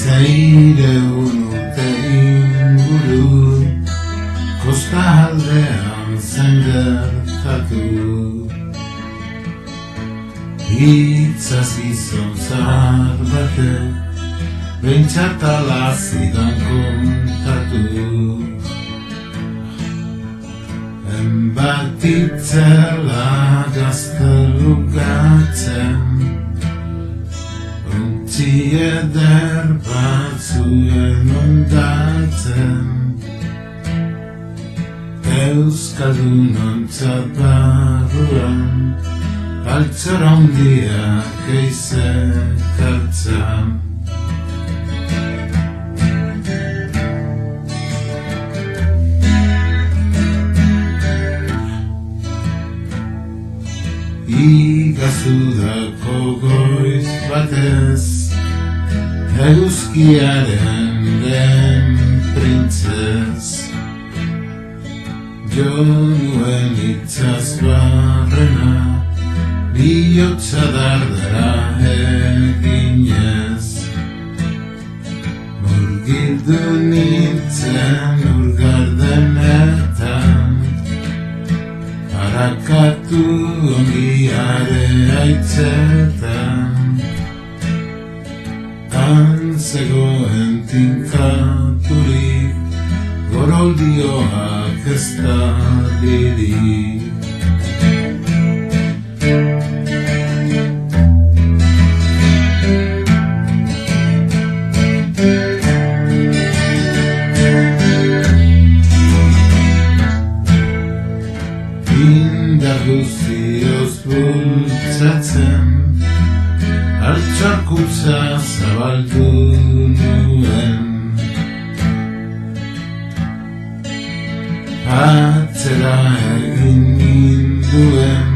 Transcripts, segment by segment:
Seireun urte inguru kostaldean zen gertatu. Hitzaz gizon zahar batek behintzat ala zidan kontatu. Enbat itzela gaztelugatzen, ontzi eder batzuen ondatzen, Euskaldunontzat barruan, altxora handiak eizek hartzen. Igazudako goiz batez, eguzkiaren den printzez, jo nuen itzaz barrena, bihotza dardara eginez. Murgildu nintzen urgardenetan, harakatu ongiare haitzetan, han zegoen tinkaturik, goroldioak ez dadirik. Indar guztioz bultzatzen, altxarkutza zabaldu nuen. Atzera egin ninduen,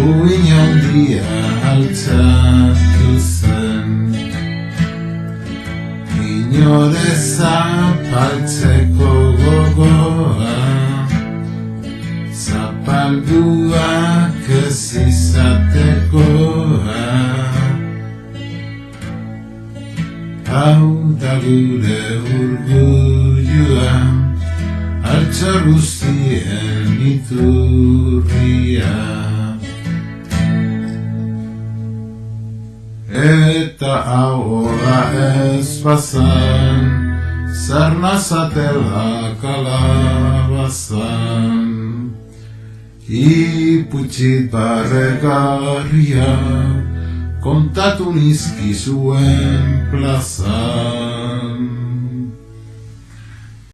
uin handia altzatu zen. Inore zapaltzeko gogoa, zapalduak ez izatekoa. Hau da gure urgullua, altxar guztien iturria. Eta hau da ez bazan, zarnazatela kalabazan. Iputxit barregarria, kontatu nizkizuen plazan.